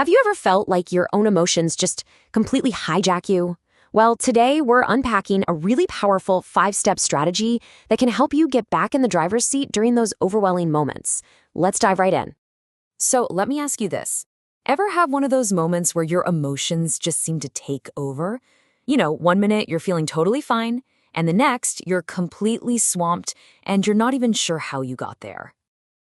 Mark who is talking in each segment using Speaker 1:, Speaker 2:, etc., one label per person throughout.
Speaker 1: Have you ever felt like your own emotions just completely hijack you? Well, today we're unpacking a really powerful 5-step strategy that can help you get back in the driver's seat during those overwhelming moments. Let's dive right in. So let me ask you this. Ever have one of those moments where your emotions just seem to take over? One minute you're feeling totally fine, and the next you're completely swamped and you're not even sure how you got there.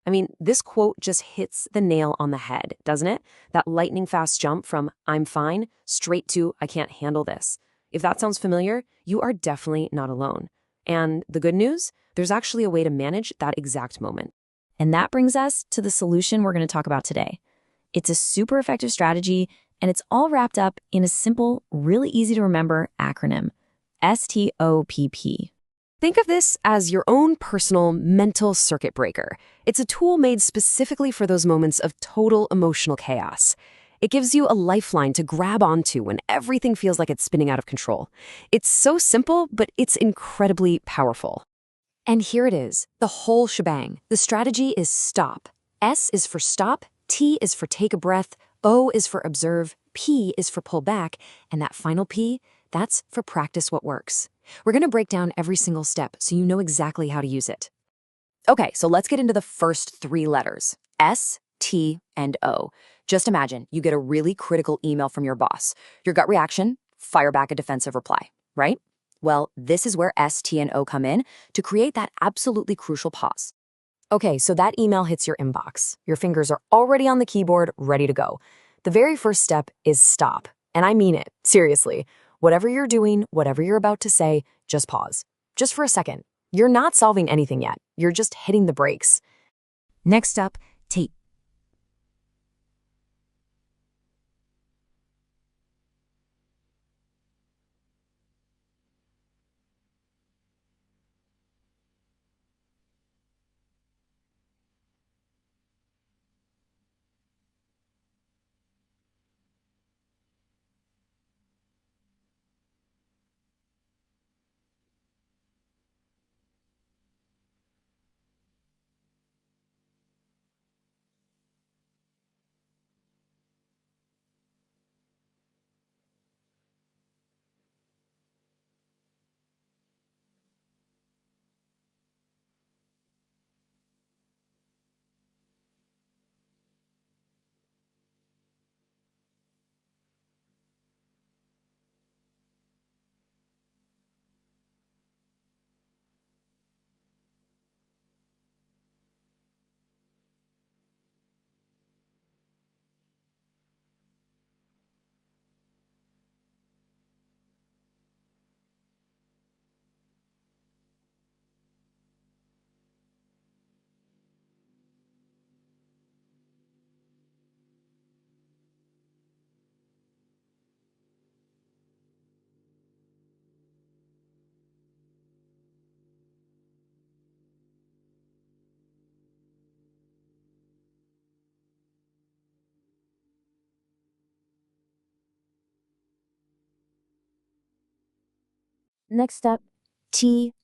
Speaker 1: I mean, this quote just hits the nail on the head, doesn't it? That lightning fast jump from "I'm fine" straight to "I can't handle this." If that sounds familiar, you are definitely not alone. And the good news? There's actually a way to manage that exact moment. And that brings us to the solution we're going to talk about today. It's a super effective strategy, and it's all wrapped up in a simple, really easy to remember acronym, STOPP. Think of this as your own personal mental circuit breaker. It's a tool made specifically for those moments of total emotional chaos. It gives you a lifeline to grab onto when everything feels like it's spinning out of control. It's so simple, but it's incredibly powerful. And here it is, the whole shebang. The strategy is STOP. S is for stop, T is for take a breath, O is for observe, P is for pull back, and that final P, that's for practice what works. We're going to break down every single step so you know exactly how to use it. Okay, so let's get into the first 3 letters, S, T, and O. Just imagine you get a really critical email from your boss. Your gut reaction, fire back a defensive reply, right? Well, this is where S, T, and O come in to create that absolutely crucial pause. Okay, so that email hits your inbox. Your fingers are already on the keyboard, ready to go. The very first step is stop. And I mean it, seriously. Whatever you're doing, whatever you're about to say, just pause. Just for a second. You're not solving anything yet. You're just hitting the brakes. Next up, T. Next up, T.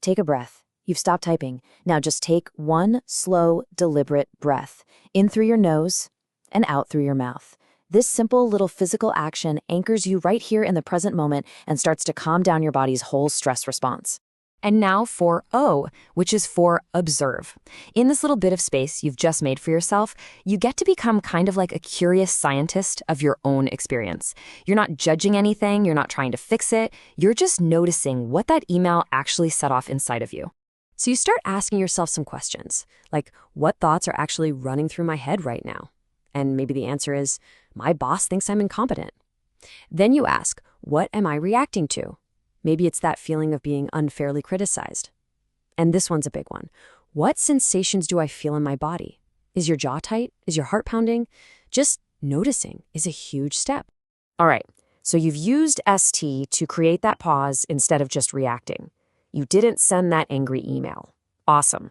Speaker 1: Take a breath. You've stopped typing. Now just take one slow, deliberate breath in through your nose and out through your mouth. This simple little physical action anchors you right here in the present moment and starts to calm down your body's whole stress response. And now for O, which is for observe. In this little bit of space you've just made for yourself, you get to become kind of like a curious scientist of your own experience. You're not judging anything, you're not trying to fix it, you're just noticing what that email actually set off inside of you. So you start asking yourself some questions, like what thoughts are actually running through my head right now? And maybe the answer is, my boss thinks I'm incompetent. Then you ask, what am I reacting to? Maybe it's that feeling of being unfairly criticized. And this one's a big one. What sensations do I feel in my body? Is your jaw tight? Is your heart pounding? Just noticing is a huge step. All right, so you've used ST to create that pause instead of just reacting. You didn't send that angry email. Awesome.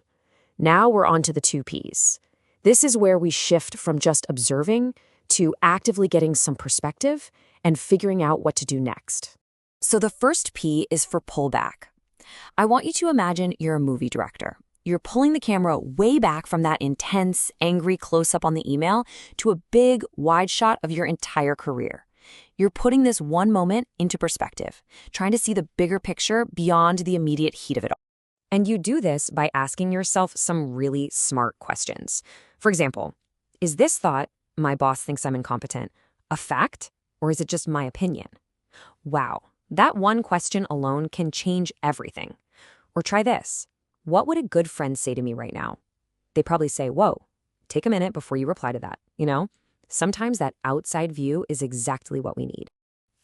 Speaker 1: Now we're on to the 2 Ps. This is where we shift from just observing to actively getting some perspective and figuring out what to do next. So the first P is for pullback. I want you to imagine you're a movie director. You're pulling the camera way back from that intense, angry close-up on the email to a big, wide shot of your entire career. You're putting this one moment into perspective, trying to see the bigger picture beyond the immediate heat of it all. And you do this by asking yourself some really smart questions. For example, is this thought, "my boss thinks I'm incompetent," a fact, or is it just my opinion? Wow, that one question alone can change everything. Or try this. What would a good friend say to me right now? They probably say, "Whoa, take a minute before you reply to that," you know? Sometimes that outside view is exactly what we need.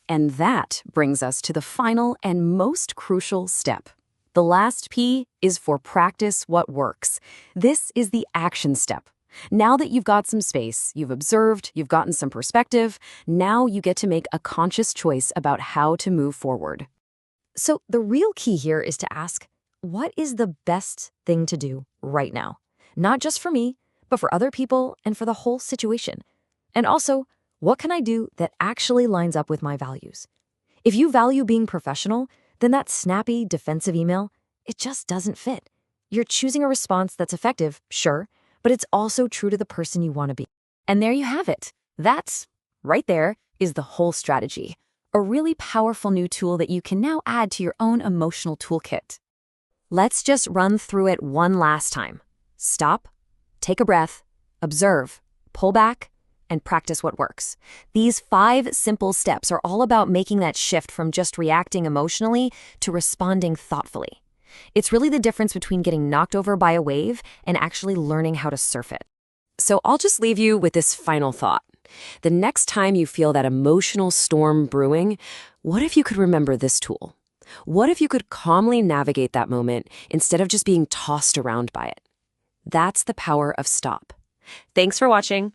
Speaker 1: And that brings us to the final and most crucial step. The last P is for practice what works. This is the action step. Now that you've got some space, you've observed, you've gotten some perspective, now you get to make a conscious choice about how to move forward. So the real key here is to ask, what is the best thing to do right now? Not just for me, but for other people and for the whole situation. And also, what can I do that actually lines up with my values? If you value being professional, then that snappy, defensive email, it just doesn't fit. You're choosing a response that's effective, sure, but it's also true to the person you want to be. And there you have it. That's, right there, is the whole strategy. A really powerful new tool that you can now add to your own emotional toolkit. Let's just run through it one last time. Stop, take a breath, observe, pull back, and practice what works. These 5 simple steps are all about making that shift from just reacting emotionally to responding thoughtfully. It's really the difference between getting knocked over by a wave and actually learning how to surf it. So I'll just leave you with this final thought. The next time you feel that emotional storm brewing, what if you could remember this tool? What if you could calmly navigate that moment instead of just being tossed around by it? That's the power of stop. Thanks for watching.